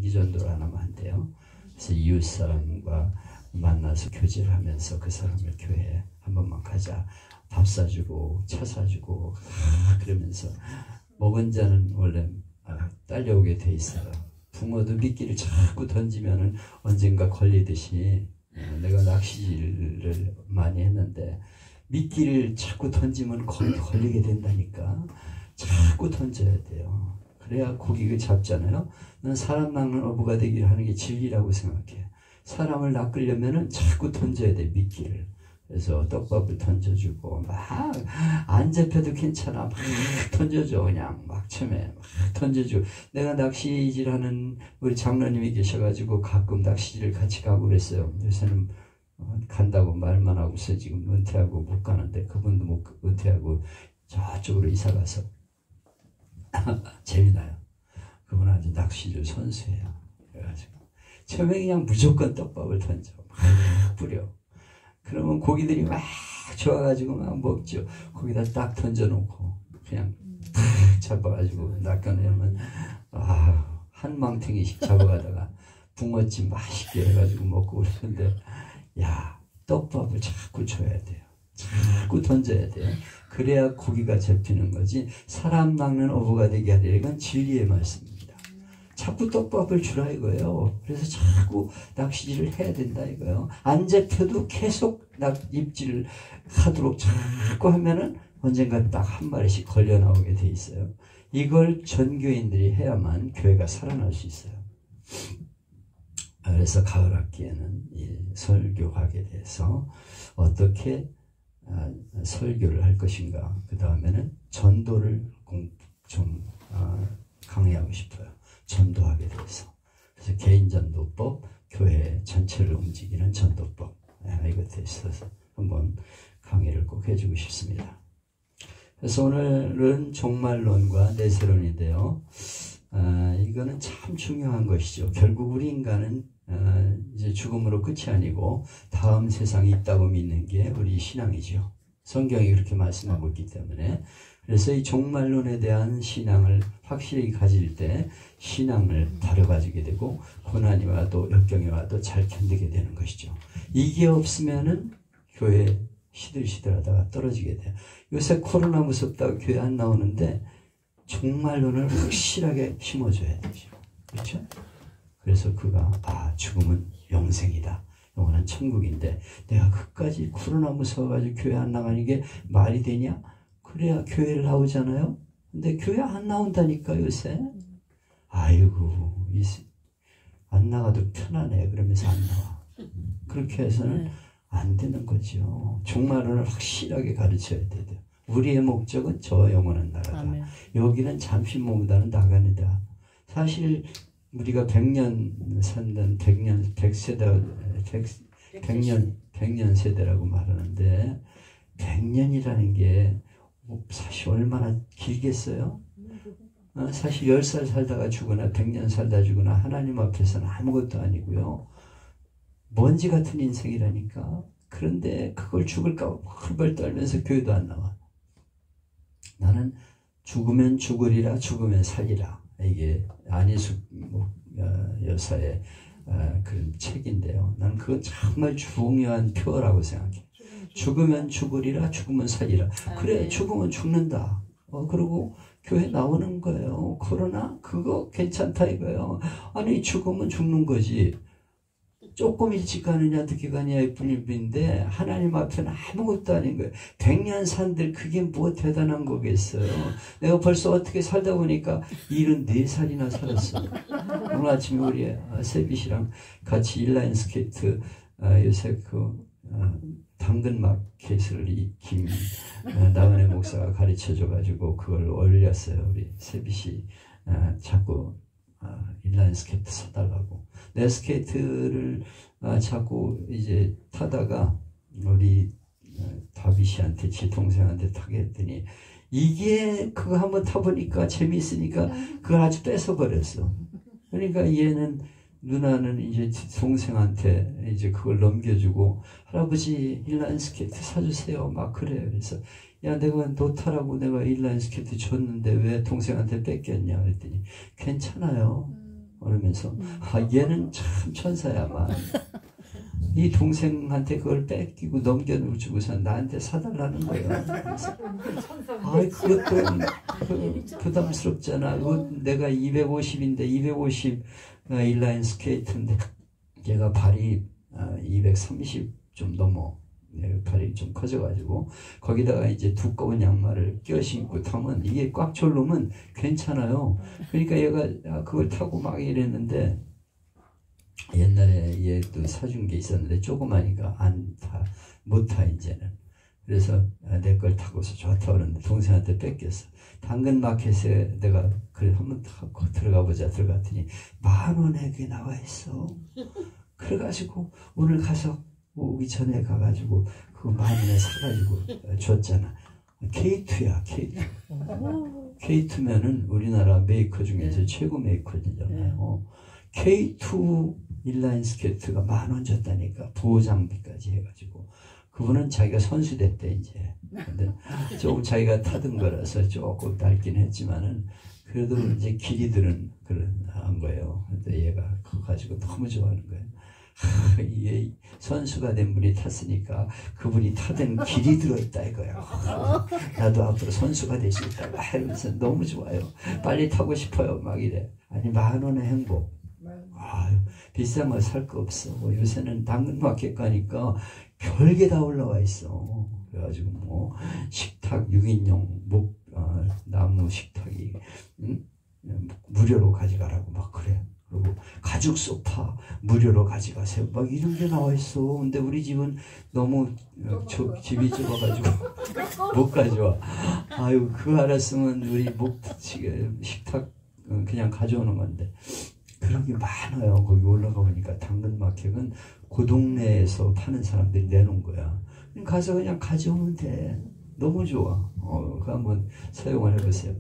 단기 전도를 안 하면 안 돼요. 그래서 이웃 사람과 만나서 교제를 하면서 그 사람을 교회에 한 번만 가자. 밥 사주고 차 사주고 그러면서 먹은 자는 원래 딸려오게 돼 있어요. 붕어도 미끼를 자꾸 던지면은 언젠가 걸리듯이 내가 낚시질을 많이 했는데 미끼를 자꾸 던지면 걸리게 된다니까. 자꾸 던져야 돼요. 그래야 고기를 잡잖아요. 난 사람 낚는 어부가 되기를 하는 게 진리라고 생각해. 사람을 낚으려면은 자꾸 던져야 돼, 미끼를. 그래서 떡밥을 던져주고 막 안 잡혀도 괜찮아. 막 던져줘. 그냥 막 처음에 막 던져주고. 내가 낚시질하는 우리 장로님이 계셔가지고 가끔 낚시질을 같이 가고 그랬어요. 요새는 간다고 말만 하고서 지금 은퇴하고 못 가는데 그분도 못 은퇴하고 저쪽으로 이사가서 재미나요. 그분 아주 낚시질 선수예요. 그래가지고 처음에 그냥 무조건 떡밥을 던져 막 뿌려. 그러면 고기들이 막 좋아가지고 막 먹죠. 거기다 딱 던져놓고 그냥 탁 잡아가지고 낚아내면 한 망탱이씩 잡아가다가 붕어찜 맛있게 해가지고 먹고 그러는데 야, 떡밥을 자꾸 줘야 돼요. 자꾸 던져야 돼요. 그래야 고기가 잡히는 거지. 사람 낚는 어부가 되게 하리라. 이건 진리의 말씀입니다. 자꾸 떡밥을 주라 이거예요. 그래서 자꾸 낚시질을 해야 된다 이거예요. 안 잡혀도 계속 입질을 하도록 자꾸 하면은 언젠가 딱 한 마리씩 걸려 나오게 돼 있어요. 이걸 전교인들이 해야만 교회가 살아날 수 있어요. 그래서 가을 학기에는 이 설교학에 대해서 어떻게 설교를 할 것인가, 그 다음에는 전도를 좀 강의하고 싶어요. 전도학에 대해서. 그래서 개인전도법, 교회 전체를 움직이는 전도법, 이것에 있어서 한번 강의를 꼭 해주고 싶습니다. 그래서 오늘은 종말론과 내세론인데요. 이거는 참 중요한 것이죠. 결국 우리 인간은 이제 죽음으로 끝이 아니고 다음 세상이 있다고 믿는 게 우리 신앙이죠. 성경이 그렇게 말씀하고 있기 때문에. 그래서 이 종말론에 대한 신앙을 확실히 가질 때 신앙을 다뤄가지게 되고 고난이 와도 역경이 와도 잘 견디게 되는 것이죠. 이게 없으면은 교회 시들시들하다가 떨어지게 돼요. 요새 코로나 무섭다고 교회 안 나오는데 종말론을 확실하게 심어줘야 되죠. 그렇죠? 그래서 그가 죽음은 영생이다. 영원한 천국인데 내가 끝까지 코로나 무서워가지고 교회 안 나가는 게 말이 되냐? 그래야 교회를 나오잖아요. 근데 교회 안 나온다니까 요새. 아이고 안 나가도 편하네 그러면서 안 나와. 그렇게 해서는 안 되는 거죠. 종말론을 확실하게 가르쳐야 돼요. 우리의 목적은 저 영원한 나라다. 아멘. 여기는 잠시 머무다는 나간이다. 사실 우리가 100년 산다는 100년 세대라고 말하는데 100년이라는 게 사실 얼마나 길겠어요? 사실 10살 살다가 죽거나 100년 살다 죽거나 하나님 앞에서는 아무것도 아니고요. 먼지 같은 인생이라니까. 그런데 그걸 죽을까 헐벌 떨면서 교회도 안 나와. 나는 죽으면 죽으리라 죽으면 살리라. 이게 안희숙 여사의 그런 책인데요. 나는 그건 정말 중요한 표어라고 생각해. 죽으면 죽으리라 죽으면 살리라. 그래 죽으면 죽는다. 그리고 교회 나오는 거예요. 그러나 그거 괜찮다 이거예요. 아니 죽으면 죽는 거지. 조금 일찍 가느냐 늦게 가느냐의 뿐인데 하나님 앞에는 아무것도 아닌 거예요. 100년 산들 그게 뭐 대단한 거겠어요. 내가 벌써 어떻게 살다 보니까 74살이나 살았어요. 오늘 아침에 우리 세빗이랑 같이 인라인 스케이트 요새 당근마켓을 김 나은혜 목사가 가르쳐줘가지고 그걸 올렸어요. 우리 세빗이 자꾸 인라인 스케이트 사달라고. 내 스케이트를 자꾸 이제 타다가 우리 다비씨한테 지 동생한테 타게 했더니 이게 그거 한번 타보니까 재미있으니까 그걸 아주 뺏어버렸어. 그러니까 얘는 누나는 이제 동생한테 이제 그걸 넘겨주고 할아버지 인라인 스케이트 사주세요 막 그래요. 그래서 야 내가 너 타라고 내가 인라인 스케이트 줬는데 왜 동생한테 뺏겼냐 그랬더니 괜찮아요. 그러면서 얘는 참 천사야만. 이 동생한테 그걸 뺏기고 넘겨주고서 나한테 사달라는 거예요. 그것도 부담스럽잖아. 내가 250인데 250 인라인 스케이트인데 얘가 발이 230 좀 넘어. 발이 좀 커져가지고 거기다가 이제 두꺼운 양말을 껴 신고 타면 이게 꽉 졸르면 괜찮아요. 그러니까 얘가 그걸 타고 막 이랬는데 옛날에 얘도 사준 게 있었는데 조그마니까 못 타 이제는. 그래서 내 걸 타고서 좋다 그러는데 동생한테 뺏겼어. 당근마켓에 내가 그래 한번 타고 들어가 보자 들어갔더니 10,000원에 그게 나와 있어. 그래가지고 오늘 가서 오기 전에 가가지고 그 10,000원에 사가지고 줬잖아. K2야 K2. K2면은 우리나라 메이커 중에서 최고 메이커잖아요. K2 인라인 스케이트가 10,000원 줬다니까. 보호 장비까지 해가지고. 그분은 자기가 선수 됐대 이제. 근데 조금 자기가 타던 거라서 조금 닳긴 했지만은 그래도 이제 길이들은 그런 거예요. 근데 얘가 그거 가지고 너무 좋아하는 거예요. 얘 선수가 된 분이 탔으니까 그분이 타던 길이 들어있다 이거야. 나도 앞으로 선수가 될 수 있다. 이러면서 너무 좋아요. 빨리 타고 싶어요. 막 이래. 아니 10,000원의 행복. 비싼 거 살 거 없어. 요새는 당근마켓 가니까 별게 다 올라와 있어. 그래가지고 뭐 식탁 6인용 나무 식탁이 무료로 가져가라고 막 그래. 그리고 가죽 소파 무료로 가져가세요. 막 이런 게 나와 있어. 근데 우리 집은 너무 집이 좁아가지고 못 가져와. 아유 그거 알았으면 우리 식탁 그냥 가져오는 건데. 그런 게 많아요. 거기 올라가 보니까 당근마켓은 그 동네에서 파는 사람들이 내놓은 거야. 가서 그냥 가져오면 돼. 너무 좋아. 그거 한번 사용을 해보세요.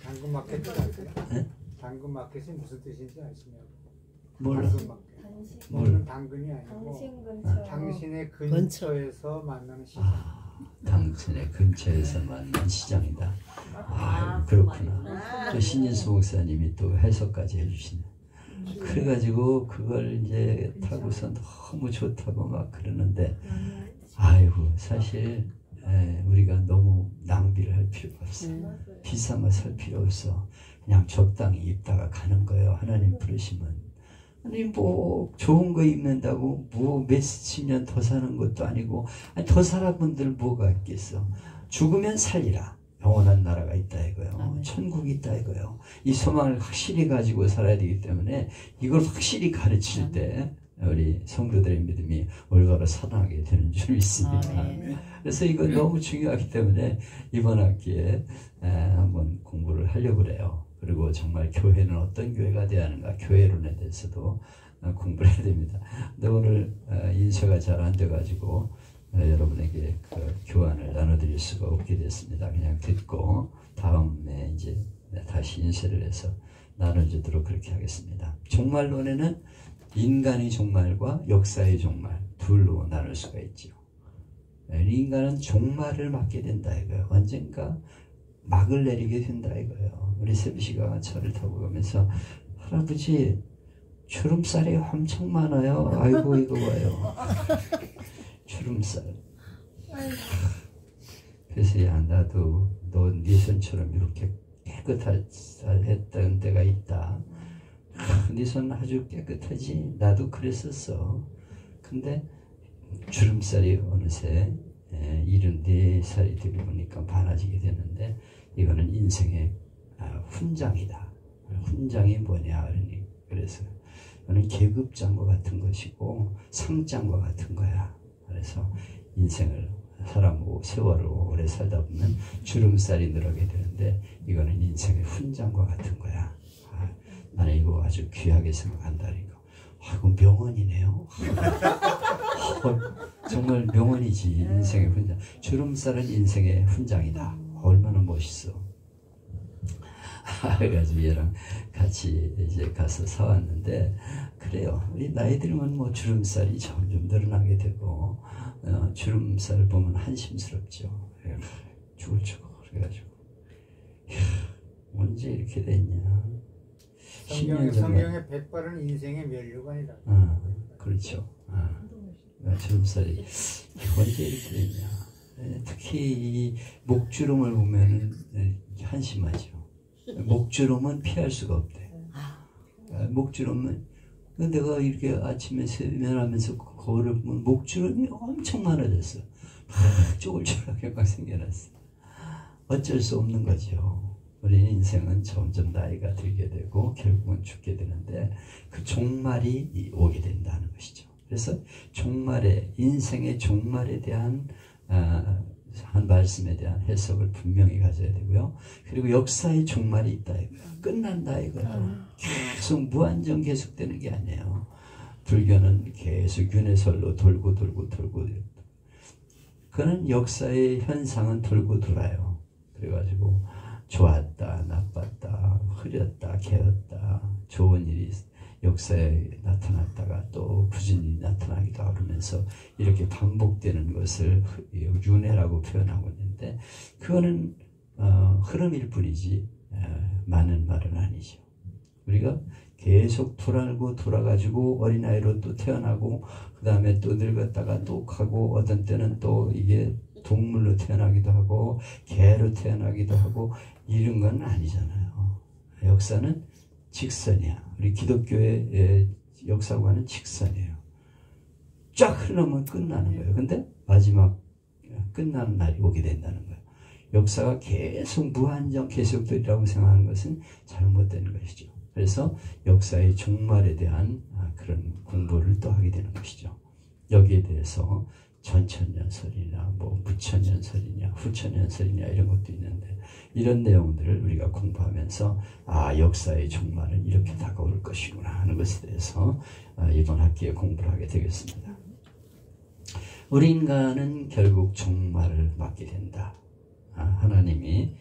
당근마켓 아세요? 네? 당근마켓이 무슨 뜻인지 아시냐고. 몰라. 당근 당근이 아니고 당신 근처. 당신의 근처에서 만나는 시장. 당신의 근처에서 만난 시장이다. 그렇구나. 또 신인수 목사님이 또 해석까지 해주시네. 그래가지고 그걸 이제 타고서 너무 좋다고 막 그러는데 아이고 사실 우리가 너무 낭비를 할 필요가 없어. 비싼 거 살 필요 없어. 그냥 적당히 입다가 가는 거예요. 하나님 부르시면. 아니 뭐 좋은 거 입는다고 뭐 몇십 년 더 사는 것도 아니고 아니, 더 살아본들 뭐가 있겠어. 죽으면 살리라. 영원한 나라가 있다 이거요. 천국이 있다 이거요. 이 소망을 확실히 가지고 살아야 되기 때문에 이걸 확실히 가르칠 때 우리 성도들의 믿음이 올바로 살아나게 되는 줄 믿습니다. 그래서 이거 너무 중요하기 때문에 이번 학기에 한번 공부를 하려고 그래요. 그리고 정말 교회는 어떤 교회가 되어야 하는가, 교회론에 대해서도 공부를 해야 됩니다. 근데 오늘 인쇄가 잘 안 돼가지고 여러분에게 그 교환을 나눠드릴 수가 없게 됐습니다. 그냥 듣고 다음에 이제 다시 인쇄를 해서 나눠주도록 그렇게 하겠습니다. 종말론에는 인간의 종말과 역사의 종말 둘로 나눌 수가 있죠. 인간은 종말을 맞게 된다 이거예요. 언젠가 막을 내리게 된다 이거예요. 우리 세비씨가 차를 타고 가면서 할아버지 주름살이 엄청 많아요. 아이고 이거 봐요. 주름살. 그래서 야 나도 너 네 손처럼 이렇게 깨끗했던 때가 있다. 네 손 아주 깨끗하지. 나도 그랬었어. 근데 주름살이 어느새 74살이 되고 보니까 많아지게 되는데 이거는 인생의 훈장이다. 훈장이 뭐냐 그러니 그래서 이거는 계급장과 같은 것이고 상장과 같은 거야. 그래서 인생을 살아보고 세월을 오래 살다 보면 주름살이 늘어게 되는데 이거는 인생의 훈장과 같은 거야. 나는 이거 아주 귀하게 생각한다. 이거. 이거 명언이네요. 정말 명언이지. 인생의 훈장. 주름살은 인생의 훈장이다. 얼마나 멋있어. 그래가지고 얘랑 같이 이제 가서 사왔는데 그래요. 우리 나이 들면 뭐 주름살이 점점 늘어나게 되고 주름살 보면 한심스럽죠. 죽을 죽어. 그래가지고 언제 이렇게 됐냐. 성경에 백발은 인생의 면류관이다. 그렇죠. 주름살이 언제 이렇게 됐냐. 특히 이 목주름을 보면은 한심하죠. 목주름은 피할 수가 없대. 목주름은 내가 이렇게 아침에 세면하면서 거울을 보면 목주름이 엄청 많아졌어. 막 쪼글쪼글하게 막 생겨났어. 어쩔 수 없는 거죠. 우리 인생은 점점 나이가 들게 되고 결국은 죽게 되는데 그 종말이 오게 된다는 것이죠. 그래서 종말에, 인생의 종말에 대한 한 말씀에 대한 해석을 분명히 가져야 되고요. 그리고 역사의 종말이 있다 이거야. 끝난다 이거야. 계속 무한정 계속되는 게 아니에요. 불교는 계속 윤회설로 돌고 그는 역사의 현상은 돌고 돌아요. 그래가지고 좋았다, 나빴다, 흐렸다, 개었다, 좋은 일이 역사에 나타났다가 또 굳은 일이 나타나기도 하고 그러면서 이렇게 반복되는 것을 윤회라고 표현하고 있는데 그거는 흐름일 뿐이지 많은 말은 아니죠. 우리가 계속 돌아가지고 어린아이로 또 태어나고 그 다음에 또 늙었다가 또 가고 어떤 때는 또 이게 동물로 태어나기도 하고 개로 태어나기도 하고 이런 건 아니잖아요. 역사는 직선이야. 우리 기독교의 역사관은 직선이에요. 쫙 흐르면 끝나는 거예요. 근데 마지막 끝나는 날이 오게 된다는 거예요. 역사가 계속 무한정 계속되리라고 생각하는 것은 잘못된 것이죠. 그래서 역사의 종말에 대한 그런 공부를 또 하게 되는 것이죠. 여기에 대해서 전천년설이나 뭐 무천년설이냐 후천년설이냐 이런 것도 있는데 이런 내용들을 우리가 공부하면서 역사의 종말은 이렇게 다가올 것이구나 하는 것에 대해서 이번 학기에 공부를 하게 되겠습니다. 우리 인간은 결국 종말을 맞게 된다. 하나님이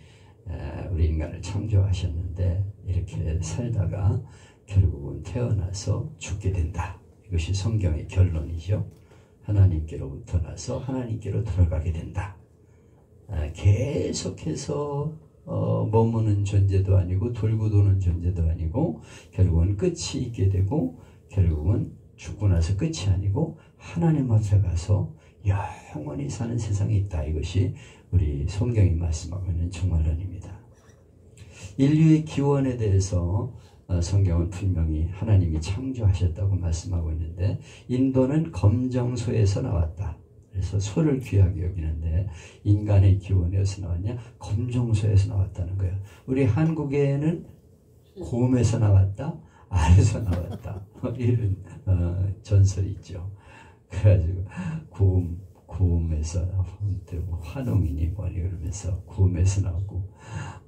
우리 인간을 창조하셨는데 이렇게 살다가 결국은 태어나서 죽게 된다. 이것이 성경의 결론이죠. 하나님께로부터 나서 하나님께로 돌아가게 된다. 계속해서 머무는 존재도 아니고 돌고 도는 존재도 아니고 결국은 끝이 있게 되고 결국은 죽고 나서 끝이 아니고 하나님 앞에 가서 영원히 사는 세상이 있다. 이것이 우리 성경이 말씀하고 있는 종말론입니다. 인류의 기원에 대해서 성경은 분명히 하나님이 창조하셨다고 말씀하고 있는데 인도는 검정소에서 나왔다. 그래서 소를 귀하게 여기는데 인간의 기원이 어디서 나왔냐? 검정소에서 나왔다는 거예요. 우리 한국에는 곰에서 나왔다, 알에서 나왔다. 이런 전설이 있죠. 그래가지고 곰에서 환웅이니 뭐니 그러면서 곰에서 나오고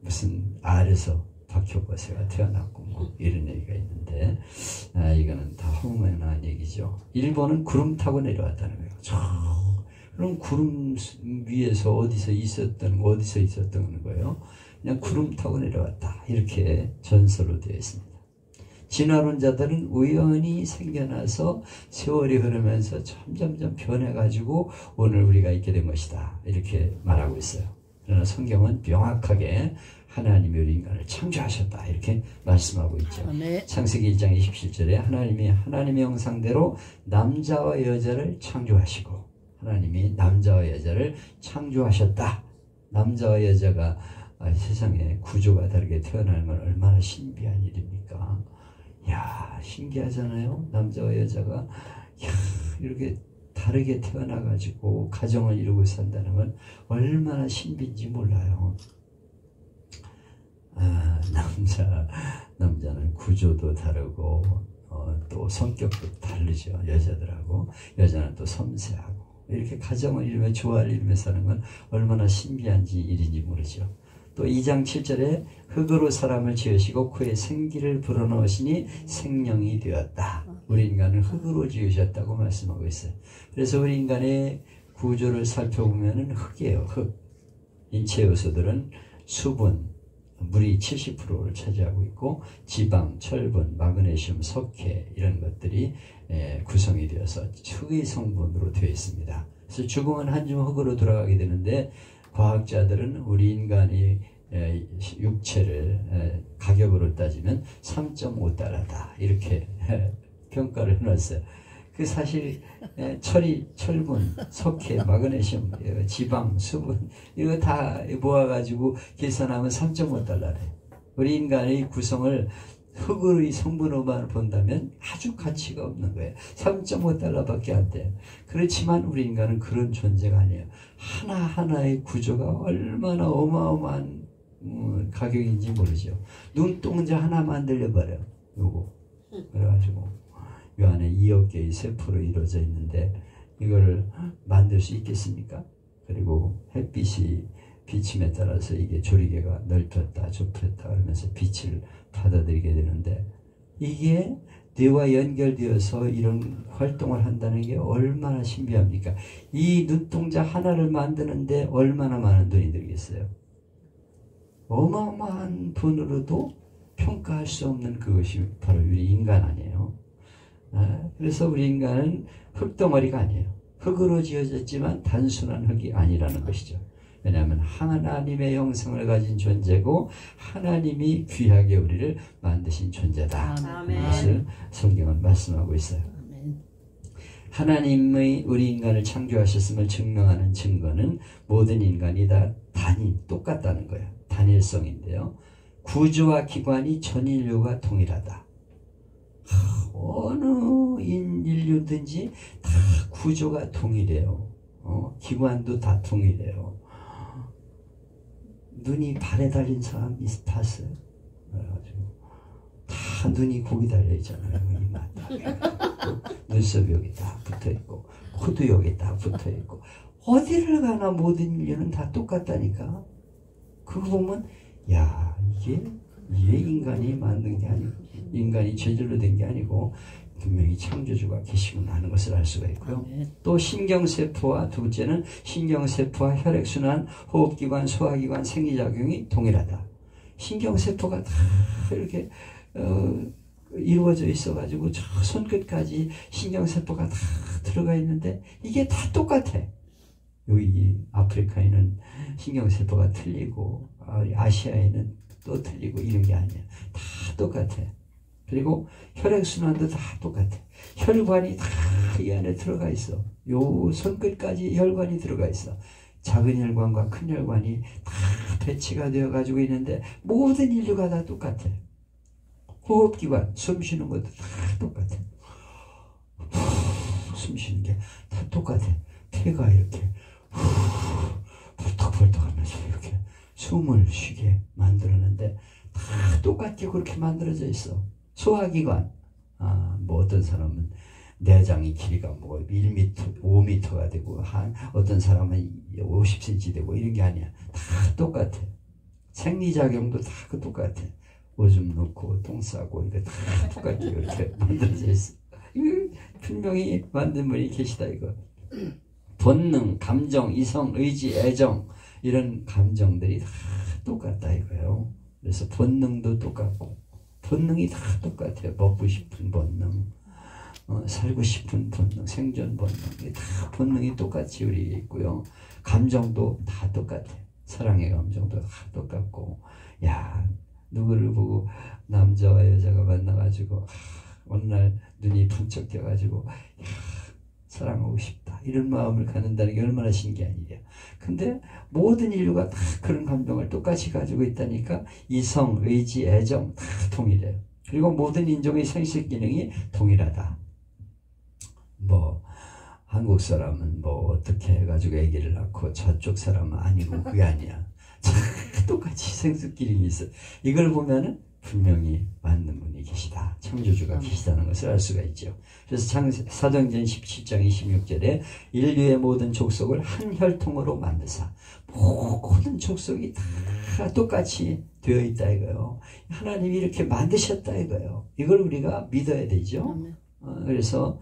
무슨 알에서 박효거새가 태어났고 뭐 이런 얘기가 있는데 이거는 다 허무맹랑한 얘기죠. 일본은 구름 타고 내려왔다는 거예요. 그럼 구름 위에서 어디서 있었던 거예요? 그냥 구름 타고 내려왔다. 이렇게 전설로 되어 있습니다. 진화론자들은 우연히 생겨나서 세월이 흐르면서 점점점 변해가지고 오늘 우리가 있게 된 것이다. 이렇게 말하고 있어요. 그러나 성경은 명확하게 하나님이 우리 인간을 창조하셨다. 이렇게 말씀하고 있죠. 네. 창세기 1장 27절에 하나님이 하나님의 형상대로 남자와 여자를 창조하시고 하나님이 남자와 여자를 창조하셨다. 남자와 여자가 세상에 구조가 다르게 태어나는 건 얼마나 신비한 일입니까? 이야, 신기하잖아요. 남자와 여자가 이렇게 다르게 태어나가지고 가정을 이루고 산다는 건 얼마나 신비인지 몰라요. 남자는 구조도 다르고 또 성격도 다르죠. 여자들하고. 여자는 또 섬세하고 이렇게 가정을 이루며 조화를 이루며 사는 건 얼마나 신비한지 일인지 모르죠. 또 2장 7절에 흙으로 사람을 지으시고 그의 생기를 불어넣으시니 생명이 되었다. 우리 인간은 흙으로 지으셨다고 말씀하고 있어요. 그래서 우리 인간의 구조를 살펴보면 흙이에요. 흙. 인체 요소들은 수분, 물이 70%를 차지하고 있고 지방, 철분, 마그네슘, 석회 이런 것들이 구성이 되어서 흙의 성분으로 되어 있습니다. 그래서 죽으면 한 줌 흙으로 돌아가게 되는데 과학자들은 우리 인간이 육체를 가격으로 따지면 3.5달러다 이렇게 평가를 해놨어요. 그 사실 철분, 석회, 마그네슘, 지방, 수분 이거 다 모아가지고 계산하면 3.5달러래. 우리 인간의 구성을 흙의 성분으로만 본다면 아주 가치가 없는 거예요. 3.5달러밖에 안 돼요. 그렇지만 우리 인간은 그런 존재가 아니에요. 하나하나의 구조가 얼마나 어마어마한 가격인지 모르죠. 눈동자 하나 만들려버려. 요거. 그래가지고 요 안에 2억 개의 세포로 이루어져 있는데 이거를 만들 수 있겠습니까? 그리고 햇빛이 비침에 따라서 이게 조리개가 넓혔다 좁혔다 그러면서 빛을 받아들이게 되는데 이게 뇌와 연결되어서 이런 활동을 한다는 게 얼마나 신비합니까? 이 눈동자 하나를 만드는데 얼마나 많은 돈이 들겠어요? 어마어마한 돈으로도 평가할 수 없는 그것이 바로 우리 인간 아니에요. 그래서 우리 인간은 흙덩어리가 아니에요. 흙으로 지어졌지만 단순한 흙이 아니라는 것이죠. 왜냐하면 하나님의 형상을 가진 존재고 하나님이 귀하게 우리를 만드신 존재다. 그것을 성경은 말씀하고 있어요. 하나님의 우리 인간을 창조하셨음을 증명하는 증거는 모든 인간이 다 똑같다는 거예요. 단일성인데요. 구조와 기관이 전 인류가 동일하다. 어느 인류든지 다 구조가 동일해요. 기관도 다 동일해요. 눈이 발에 달린 사람 봤어요? 그래가지고 다 눈이 거기 달려 있잖아요. 눈썹이 여기 딱 붙어 있고 코도 여기 딱 붙어 있고 어디를 가나 모든 인류는 다 똑같다니까. 그거 보면 야 이게 인간이 만든 게 아니고 인간이 저절로 된 게 아니고 분명히 창조주가 계시구나 하는 것을 알 수가 있고요. 또 신경세포와 둘째는 신경세포와 혈액순환, 호흡기관, 소화기관, 생리작용이 동일하다. 신경세포가 다 이렇게 이루어져 있어가지고 저 손끝까지 신경세포가 다 들어가 있는데 이게 다 똑같아. 여기 아프리카에는 신경세포가 틀리고 아시아에는 또 틀리고 이런 게 아니야. 다 똑같아. 그리고 혈액순환도 다 똑같아. 혈관이 다 이 안에 들어가 있어. 요 손끝까지 혈관이 들어가 있어. 작은 혈관과 큰 혈관이 다 배치가 되어 가지고 있는데 모든 인류가 다 똑같아. 호흡기관, 숨 쉬는 것도 다 똑같아. 숨 쉬는 게 다 똑같아. 폐가 이렇게 벌떡벌떡 하면서 이렇게 숨을 쉬게 만들었는데 다 똑같게 그렇게 만들어져 있어. 소화기관, 뭐 어떤 사람은 내장이 길이가 뭐 1m, 5m가 되고 어떤 사람은 50cm 되고 이런 게 아니야. 다 똑같아. 생리작용도 다 똑같아. 오줌 넣고 똥 싸고 이거 다 똑같게 이렇게 만들어져 있어. 이거 분명히 만든 분이 계시다 이거. 본능, 감정, 이성, 의지, 애정 이런 감정들이 다 똑같다 이거예요. 그래서 본능도 똑같고 본능이 다 똑같아요. 먹고 싶은 본능, 살고 싶은 본능, 생존 본능 다 본능이 똑같이 우리에 있고요. 감정도 다 똑같아. 사랑의 감정도 다 똑같고 야 누구를 보고 남자와 여자가 만나가지고 어느 날 눈이 번쩍 띄어가지고 사랑하고 싶다 이런 마음을 갖는다는 게 얼마나 신기한 일이야. 근데 모든 인류가 다 그런 감정을 똑같이 가지고 있다니까. 이성, 의지, 애정 다 동일해요. 그리고 모든 인종의 생식 기능이 동일하다. 뭐 한국 사람은 뭐 어떻게 해가지고 아기를 낳고 저쪽 사람은 아니고 그게 아니야. 똑같이 생식 기능이 있어. 이걸 보면은 분명히 맞는 분이 계시다. 창조주가 계시다는 것을 알 수가 있죠. 그래서 사도행전 17장 26절에 인류의 모든 족속을 한 혈통으로 만드사 모든 족속이 다 똑같이 되어 있다 이거예요. 하나님이 이렇게 만드셨다 이거예요. 이걸 우리가 믿어야 되죠. 그래서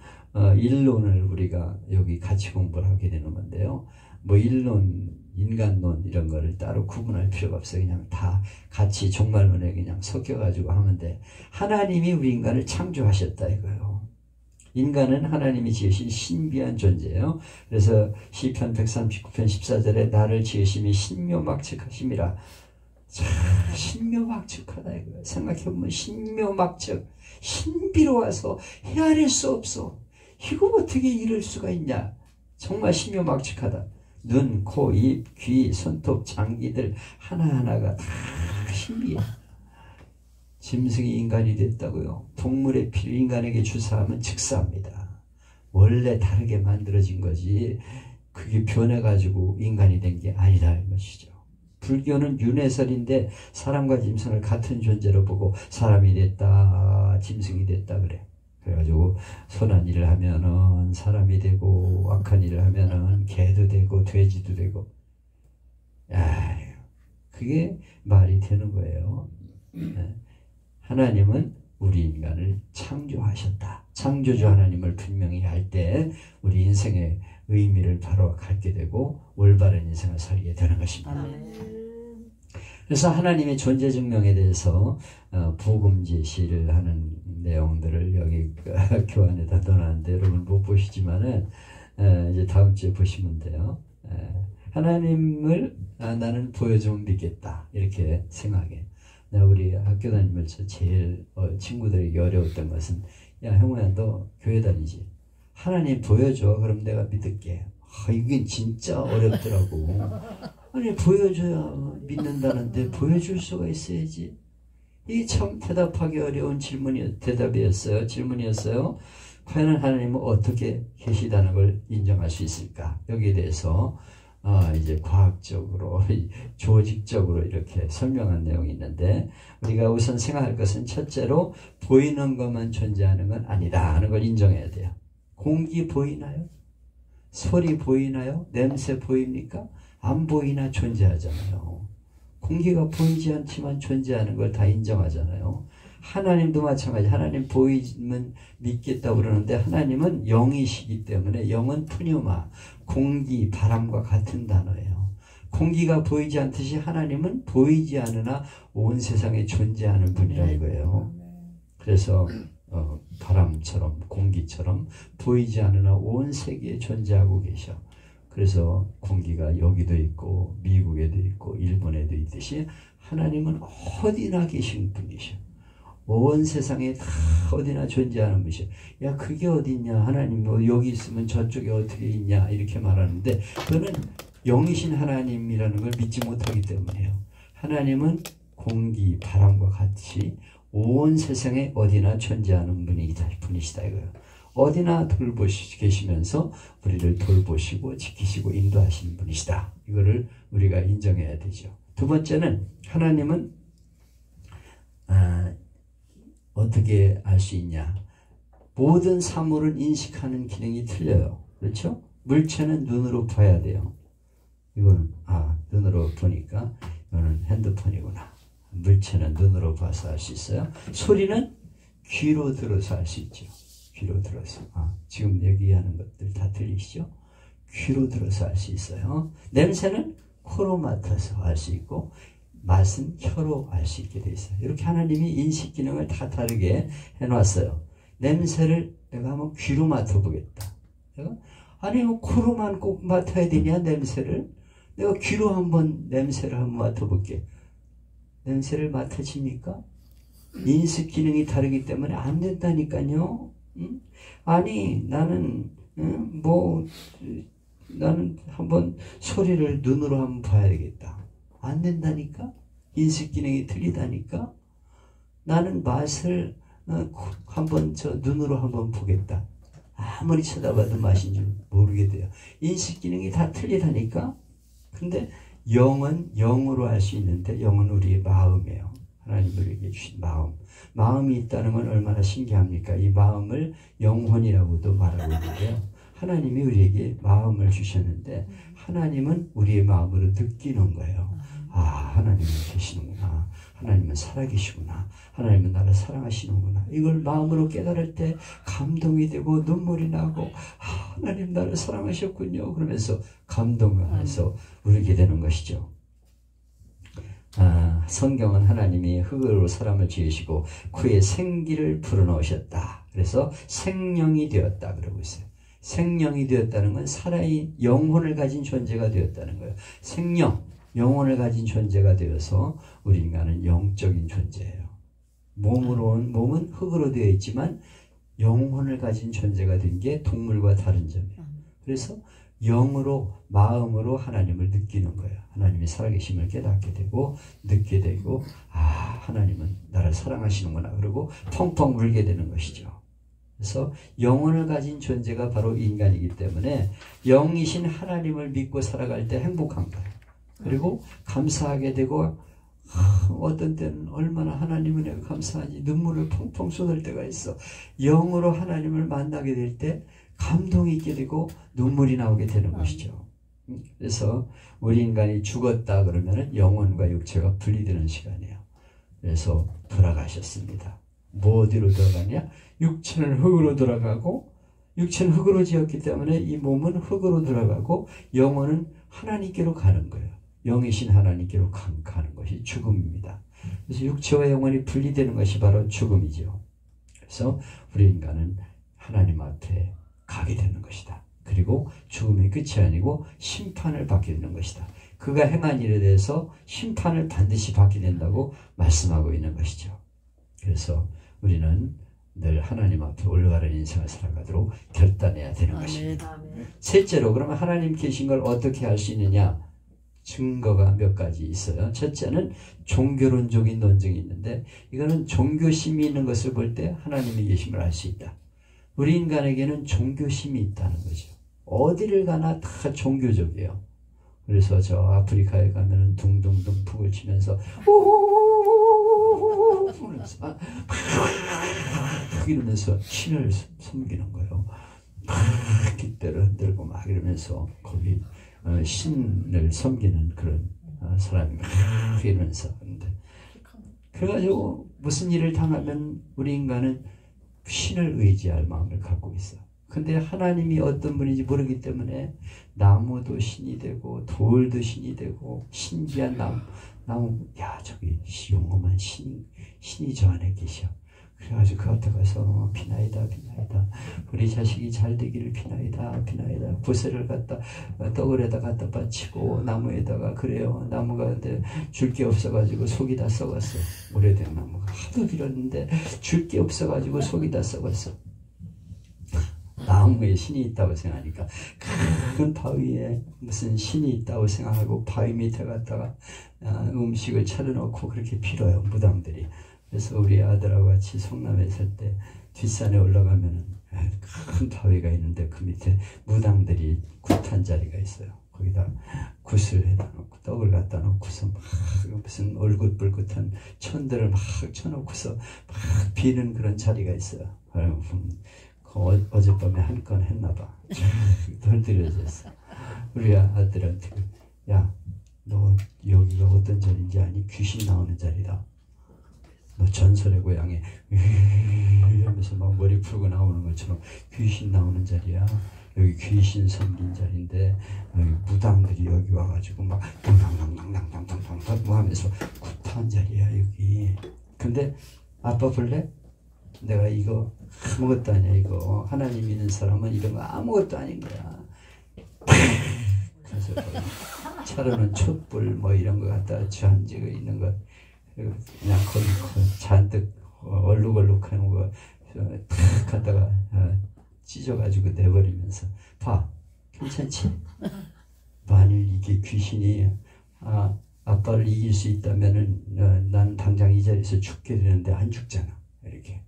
일론을 우리가 여기 같이 공부를 하게 되는 건데요. 뭐 일론, 인간론 이런 거를 따로 구분할 필요가 없어요. 그냥 다 같이 종말론에 그냥 섞여가지고 하면 돼. 하나님이 우리 인간을 창조하셨다 이거예요. 인간은 하나님이 지으신 신비한 존재예요. 그래서 시편 139편 14절에 나를 지으심이 신묘막측하심이라. 참 신묘막측하다 이거야. 생각해보면 신묘막측, 신비로워서 헤아릴 수 없어. 이거 어떻게 이럴 수가 있냐. 정말 신묘막측하다. 눈, 코, 입, 귀, 손톱, 장기들 하나하나가 다 신비해. 짐승이 인간이 됐다고요. 동물의 피를 인간에게 주사하면 즉사합니다. 원래 다르게 만들어진 거지 그게 변해가지고 인간이 된 게 아니다 이 것이죠. 불교는 윤회설인데 사람과 짐승을 같은 존재로 보고 사람이 됐다 짐승이 됐다 그래. 그래가지고 선한 일을 하면은 사람이 되고 악한 일을 하면은 개도 되고 돼지도 되고. 야, 그게 말이 되는 거예요. 하나님은 우리 인간을 창조하셨다. 창조주 하나님을 분명히 할 때 우리 인생의 의미를 바로 갖게 되고 올바른 인생을 살게 되는 것입니다. 그래서 하나님의 존재 증명에 대해서 복음 제시를 하는 내용들을 여기 교환에다 넣어놨는데 여러분 못 보시지만은 이제 다음 주에 보시면 돼요. 하나님을 나는 보여주면 믿겠다 이렇게 생각해. 내가 우리 학교 다니면서 제일 친구들에게 어려웠던 것은 야 형우야 너 교회 다니지? 하나님 보여줘 그럼 내가 믿을게. 이게 진짜 어렵더라고. 아니 보여줘야 믿는다는데 보여줄 수가 있어야지. 이게 참 대답하기 어려운 질문이었어요. 과연 하나님은 어떻게 계시다는 걸 인정할 수 있을까? 여기에 대해서 이제 과학적으로 조직적으로 이렇게 설명한 내용이 있는데 우리가 우선 생각할 것은 첫째로 보이는 것만 존재하는 건 아니다 하는 걸 인정해야 돼요. 공기 보이나요? 소리 보이나요? 냄새 보입니까? 안 보이나 존재하잖아요. 공기가 보이지 않지만 존재하는 걸 다 인정하잖아요. 하나님도 마찬가지. 하나님 보이면 믿겠다고 그러는데 하나님은 영이시기 때문에 영은 푸뉴마, 공기, 바람과 같은 단어예요. 공기가 보이지 않듯이 하나님은 보이지 않으나 온 세상에 존재하는 분이라 이거예요. 그래서 바람처럼 공기처럼 보이지 않으나 온 세계에 존재하고 계셔. 그래서 공기가 여기도 있고 미국에도 있고 일본에도 있듯이 하나님은 어디나 계신 분이셔. 온 세상에 다 어디나 존재하는 분이셔. 야 그게 어딨냐 하나님 여기 있으면 저쪽에 어떻게 있냐 이렇게 말하는데 그거는 영이신 하나님이라는 걸 믿지 못하기 때문에요. 하나님은 공기 바람과 같이 온 세상에 어디나 존재하는 분이시다 이거예요. 어디나 계시면서 우리를 돌보시고 지키시고 인도하시는 분이시다. 이거를 우리가 인정해야 되죠. 두 번째는 하나님은 어떻게 알 수 있냐. 모든 사물을 인식하는 기능이 틀려요. 그렇죠? 물체는 눈으로 봐야 돼요. 이건 눈으로 보니까 이거는 핸드폰이구나. 물체는 눈으로 봐서 알 수 있어요. 소리는 귀로 들어서 알 수 있죠. 귀로 들어서. 지금 얘기하는 것들 다 들리시죠? 귀로 들어서 알 수 있어요. 냄새는 코로 맡아서 알 수 있고 맛은 혀로 알 수 있게 돼 있어요. 이렇게 하나님이 인식 기능을 다 다르게 해놨어요. 냄새를 내가 한번 귀로 맡아보겠다. 아니 코로만 꼭 맡아야 되냐 냄새를? 내가 귀로 한번 냄새를 한번 맡아볼게. 냄새를 맡아집니까? 인식 기능이 다르기 때문에 안 된다니까요. 아니 나는 나는 한번 소리를 눈으로 한번 봐야 되겠다. 안 된다니까? 인식 기능이 틀리다니까? 나는 맛을 한번 눈으로 한번 보겠다. 아무리 쳐다봐도 맛인 줄 모르게 돼요. 인식 기능이 다 틀리다니까? 근데 영은 영으로 알 수 있는데 영은 우리의 마음이에요. 하나님 우리에게 주신 마음. 마음이 있다는 건 얼마나 신기합니까? 이 마음을 영혼이라고도 말하고 있는데요. 하나님이 우리에게 마음을 주셨는데 하나님은 우리의 마음으로 느끼는 거예요. 하나님은 계시는구나. 하나님은 살아계시구나. 하나님은 나를 사랑하시는구나. 이걸 마음으로 깨달을 때 감동이 되고 눈물이 나고 하나님 나를 사랑하셨군요. 그러면서 감동하면서 울게 되는 것이죠. 성경은 하나님이 흙으로 사람을 지으시고 그의 생기를 불어넣으셨다. 그래서 생명이 되었다 그러고 있어요. 생명이 되었다는 건 살아있는 영혼을 가진 존재가 되었다는 거예요. 생명, 영혼을 가진 존재가 되어서 우리 인간은 영적인 존재예요. 몸은 흙으로 되어 있지만 영혼을 가진 존재가 된 게 동물과 다른 점이에요. 그래서 영으로, 마음으로 하나님을 느끼는 거예요. 하나님이 살아계심을 깨닫게 되고 느끼게 되고, 하나님은 나를 사랑하시는구나, 그리고 펑펑 울게 되는 것이죠. 그래서 영혼을 가진 존재가 바로 인간이기 때문에 영이신 하나님을 믿고 살아갈 때 행복한 거예요. 그리고 감사하게 되고, 어떤 때는 얼마나 하나님 은혜가 감사하지 눈물을 펑펑 쏟을 때가 있어. 영으로 하나님을 만나게 될 때 감동이 있게 되고 눈물이 나오게 되는 것이죠. 그래서 우리 인간이 죽었다 그러면은 영혼과 육체가 분리되는 시간이에요. 그래서 돌아가셨습니다. 뭐 어디로 돌아가냐? 육체는 흙으로 돌아가고, 육체는 흙으로 지었기 때문에 이 몸은 흙으로 돌아가고, 영혼은 하나님께로 가는 거예요. 영이신 하나님께로 가는 것이 죽음입니다. 그래서 육체와 영혼이 분리되는 것이 바로 죽음이죠. 그래서 우리 인간은 하나님 앞에 가게 되는 것이다. 그리고 죽음이 끝이 아니고 심판을 받게 되는 것이다. 그가 행한 일에 대해서 심판을 반드시 받게 된다고 말씀하고 있는 것이죠. 그래서 우리는 늘 하나님 앞에 올라가는 인생을 살아가도록 결단해야 되는 것입니다. 셋째로, 그러면 하나님 계신 걸 어떻게 할 수 있느냐? 증거가 몇 가지 있어요. 첫째는 종교론적인 논증이 있는데, 이거는 종교심이 있는 것을 볼 때 하나님이 계심을 알 수 있다. 우리 인간에게는 종교심이 있다는 거죠. 어디를 가나 다 종교적이에요. 그래서 저 아프리카에 가면은 둥둥둥 북을 치면서 이러면서 신을 섬기는 거예요. 깃대를 흔들고 막 이러면서 거기 신을 섬기는 그런 사람이 막 이러면서 하는데, 그래가지고 무슨 일을 당하면 우리 인간은 신을 의지할 마음을 갖고 있어. 근데 하나님이 어떤 분인지 모르기 때문에 나무도 신이 되고 돌도 신이 되고 신기한 나무, 야 저기 용험한 신이 저 안에 계셔. 그래가지고 그 앞에 가서 비나이다 우리 자식이 잘 되기를 비나이다 구슬을 갖다 떡을에다 갖다 바치고 나무에다가, 그래요 나무가 근데 줄 게 없어가지고 속이 다 썩었어. 오래된 나무가 하도 빌었는데 줄 게 없어가지고 속이 다 썩었어. 나무에 신이 있다고 생각하니까 큰 바위에 무슨 신이 있다고 생각하고 바위 밑에 갔다가 음식을 차려놓고 그렇게 빌어요, 무당들이. 그래서 우리 아들하고 같이 성남에 살 때 뒷산에 올라가면은 큰 바위가 있는데 그 밑에 무당들이 굿한 자리가 있어요. 거기다 굿을 해다 놓고 떡을 갖다 놓고서 막 무슨 얼긋불긋한 천들을 막 쳐놓고서 막 비는 그런 자리가 있어요. 어젯밤에 한 건 했나봐. 덜 들여졌어. 우리 아들한테, 야, 너 여기가 어떤 자리인지 아니? 귀신 나오는 자리다. 너 전설의 고향에 이러면서 막 머리 풀고 나오는 것처럼 귀신 나오는 자리야. 여기 귀신 섬긴 자리인데 여기 무당들이 여기 와가지고 막 당당당당당당당당 하면서 굿한 자리야 여기. 근데 아빠 볼래? 내가 이거 아무것도 아니야. 이거 하나님 믿는 사람은 이런 거 아무것도 아닌 거야. 그래서 차로는 촛불 뭐 이런 거 갖다 주한지고 있는 거 그냥 거기 잔뜩 얼룩얼룩한 거 탁 갖다가 찢어가지고 내버리면서, 봐, 괜찮지? 만일 이게 귀신이 아빠를 이길 수 있다면은 난 당장 이 자리에서 죽게 되는데 안 죽잖아. 이렇게.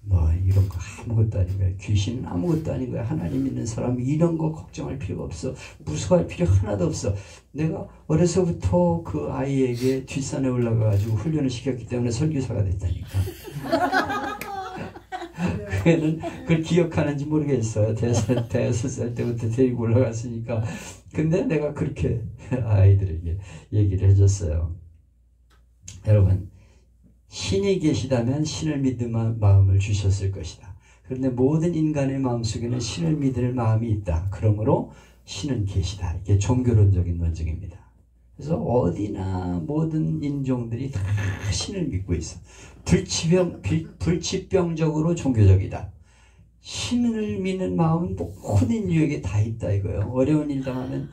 너 이런 거 아무것도 아닌 거야. 귀신은 아무것도 아닌 거야. 하나님 믿는 사람이 이런 거 걱정할 필요가 없어. 무서워할 필요 하나도 없어. 내가 어려서부터 그 아이에게 뒷산에 올라가가지고 훈련을 시켰기 때문에 설교사가 됐다니까. 그 애는 그걸 기억하는지 모르겠어요. 대여섯 살 때부터 데리고 올라갔으니까. 근데 내가 그렇게 아이들에게 얘기를 해줬어요. 여러분, 신이 계시다면 신을 믿는 마음을 주셨을 것이다. 그런데 모든 인간의 마음속에는 신을 믿을 마음이 있다. 그러므로 신은 계시다. 이게 종교론적인 논증입니다. 그래서 어디나 모든 인종들이 다 신을 믿고 있어. 불치병적으로 종교적이다. 신을 믿는 마음은 모든 인류에게 다 있다 이거예요. 어려운 일 당하면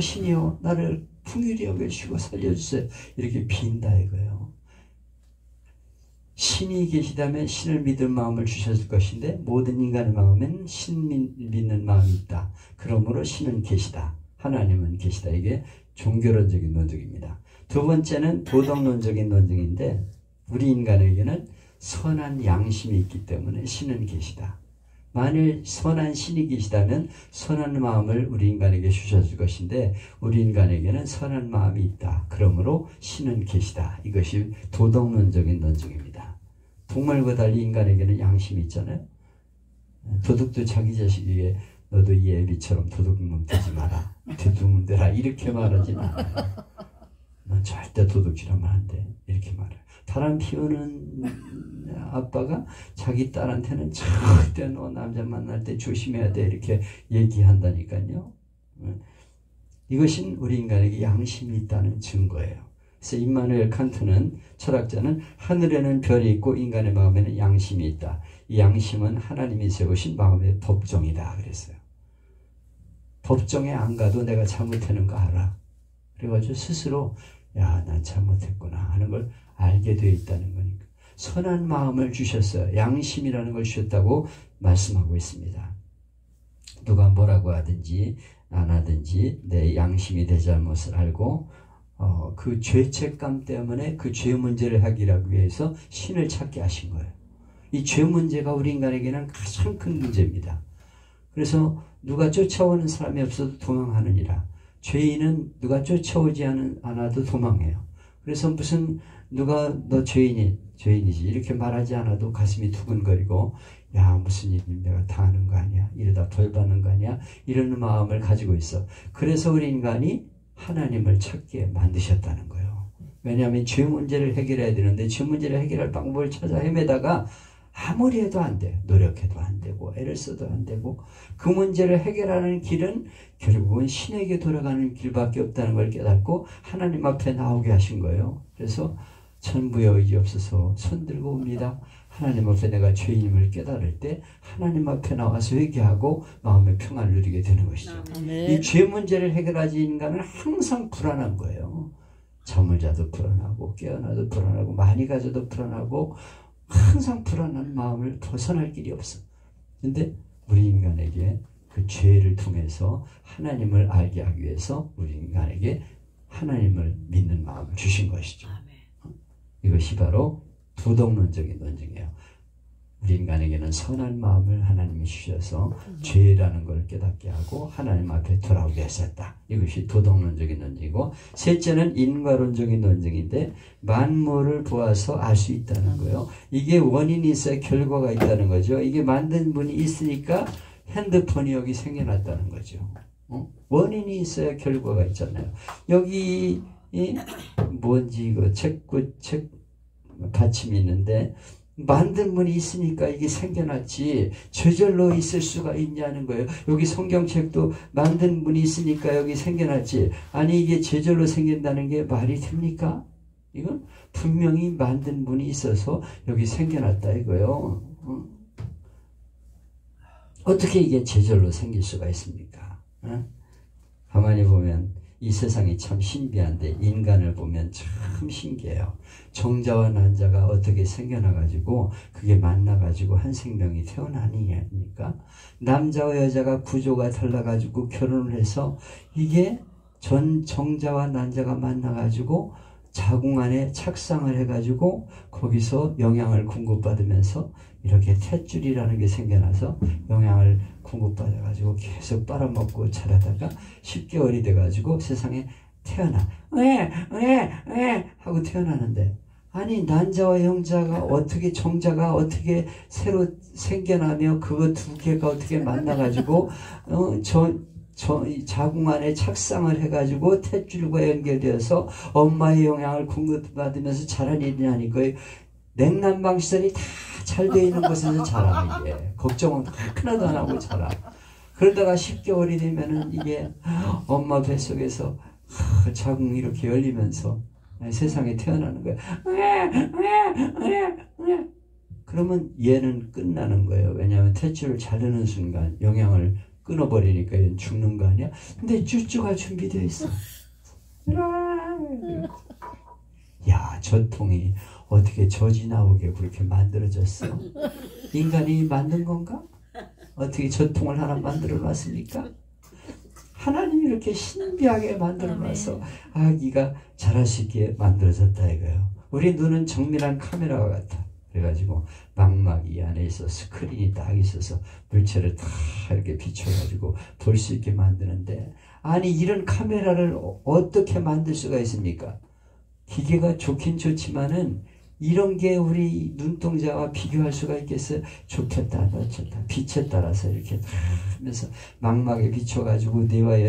신이여 나를 풍휼히 여겨주시고 살려주세요. 이렇게 빈다 이거예요. 신이 계시다면 신을 믿을 마음을 주셨을 것인데 모든 인간의 마음에는 신 믿는 마음이 있다. 그러므로 신은 계시다. 하나님은 계시다. 이게 종교론적인 논증입니다. 두 번째는 도덕론적인 논증인데 우리 인간에게는 선한 양심이 있기 때문에 신은 계시다. 만일 선한 신이 계시다면 선한 마음을 우리 인간에게 주셨을 것인데 우리 인간에게는 선한 마음이 있다. 그러므로 신은 계시다. 이것이 도덕론적인 논증입니다. 동물과 달리 인간에게는 양심이 있잖아요. 도둑도 자기 자식에게 너도 이 애비처럼 도둑놈 되지 마라. 도둑놈 되라. 이렇게 말하진 않아요. 넌 절대 도둑질하면 안 돼. 이렇게 말해요. 바람 피우는 아빠가 자기 딸한테는 절대 너 남자 만날 때 조심해야 돼. 이렇게 얘기한다니까요. 이것은 우리 인간에게 양심이 있다는 증거예요. 그래서 임마누엘 칸트는 철학자는 하늘에는 별이 있고 인간의 마음에는 양심이 있다. 이 양심은 하나님이 세우신 마음의 법정이다. 그랬어요. 법정에 안 가도 내가 잘못하는 거 알아. 그래가지고 스스로 야, 난 잘못했구나 하는 걸 알게 되어 있다는 거니까. 선한 마음을 주셨어요. 양심이라는 걸 주셨다고 말씀하고 있습니다. 누가 뭐라고 하든지 안 하든지 내 양심이 내 잘못을 알고 그 죄책감 때문에 그 죄 문제를 해결하기 위해서 신을 찾게 하신 거예요. 이 죄 문제가 우리 인간에게는 가장 큰 문제입니다. 그래서 누가 쫓아오는 사람이 없어도 도망하느니라. 죄인은 누가 쫓아오지 않아도 도망해요. 그래서 무슨 누가 너 죄인이지 이렇게 말하지 않아도 가슴이 두근거리고 야 무슨 일 내가 당하는 거 아니야? 이러다 벌 받는 거 아니야? 이런 마음을 가지고 있어. 그래서 우리 인간이 하나님을 찾게 만드셨다는 거예요. 왜냐하면 죄 문제를 해결해야 되는데 죄 문제를 해결할 방법을 찾아 헤매다가 아무리 해도 안 돼. 노력해도 안 되고 애를 써도 안 되고 그 문제를 해결하는 길은 결국은 신에게 돌아가는 길밖에 없다는 걸 깨닫고 하나님 앞에 나오게 하신 거예요. 그래서 천부의 의지 없어서 손들고 옵니다. 하나님 앞에 내가 죄인임을 깨달을 때 하나님 앞에 나와서 회개하고 마음의 평안을 누리게 되는 것이죠. 이 죄 문제를 해결하지 인간은 항상 불안한 거예요. 잠을 자도 불안하고 깨어나도 불안하고 많이 가져도 불안하고 항상 불안한 마음을 벗어날 길이 없어. 근데 우리 인간에게 그 죄를 통해서 하나님을 알게 하기 위해서 우리 인간에게 하나님을 믿는 마음을 주신 것이죠. 이것이 바로 도덕론적인 논증이에요. 우리 인간에게는 선한 마음을 하나님이 주셔서 죄라는 걸 깨닫게 하고 하나님 앞에 돌아오게 하셨다. 이것이 도덕론적인 논증이고, 셋째는 인과론적인 논증인데 만물을 보아서 알 수 있다는 거예요. 이게 원인이 있어야 결과가 있다는 거죠. 이게 만든 분이 있으니까 핸드폰이 여기 생겨났다는 거죠. 원인이 있어야 결과가 있잖아요. 여기 뭔지 이거 책 받침이 있는데 만든 분이 있으니까 이게 생겨났지 저절로 있을 수가 있냐는 거예요. 여기 성경책도 만든 분이 있으니까 여기 생겨났지, 아니 이게 저절로 생긴다는 게 말이 됩니까? 이건 분명히 만든 분이 있어서 여기 생겨났다 이거예요. 어떻게 이게 저절로 생길 수가 있습니까? 가만히 보면 이 세상이 참 신비한데 인간을 보면 참 신기해요. 정자와 난자가 어떻게 생겨나가지고 그게 만나가지고 한 생명이 태어나니까, 남자와 여자가 구조가 달라가지고 결혼을 해서 이게 정자와 난자가 만나가지고 자궁 안에 착상을 해가지고 거기서 영양을 공급받으면서 이렇게 탯줄이라는 게 생겨나서 영양을 공급받아가지고 계속 빨아먹고 자라다가 10개월이 돼가지고 세상에 태어나. 하고 태어나는데, 아니 난자와 형자가 어떻게, 정자가 어떻게 새로 생겨나며 그거 두 개가 어떻게 만나가지고 자궁 안에 착상을 해가지고 탯줄과 연결되어서 엄마의 영양을 공급받으면서 자라느냐는 거예요. 냉난방 시설이 다 잘 되어 있는 곳에서 자라. 이게 걱정은 하나도 안 하고 자라. 그러다가 10개월이 되면은 이게 엄마 뱃속에서 자궁이 이렇게 열리면서 세상에 태어나는 거예요. 그러면 얘는 끝나는 거예요. 왜냐하면 탯줄을 자르는 순간 영양을 끊어버리니까 얘는 죽는 거 아니야? 근데 쭈쭈가 준비되어 있어. 야, 저 통이 어떻게 젖이 나오게 그렇게 만들어졌어? 인간이 만든 건가? 어떻게 저 통을 하나 만들어 놨습니까? 하나님이 이렇게 신비하게 만들어 놔서 아기가 자랄 수 있게 만들어졌다 이거예요. 우리 눈은 정밀한 카메라와 같아. 그래가지고 망막 이 안에 있어 스크린이 딱 있어서 물체를 다 이렇게 비춰가지고 볼 수 있게 만드는데, 아니 이런 카메라를 어떻게 만들 수가 있습니까? 기계가 좋긴 좋지만은 이런 게 우리 눈동자와 비교할 수가 있겠어요? 좋겠다, 놓쳤다, 빛에 따라서 이렇게 다 하면서 망막에 비춰가지고 뇌와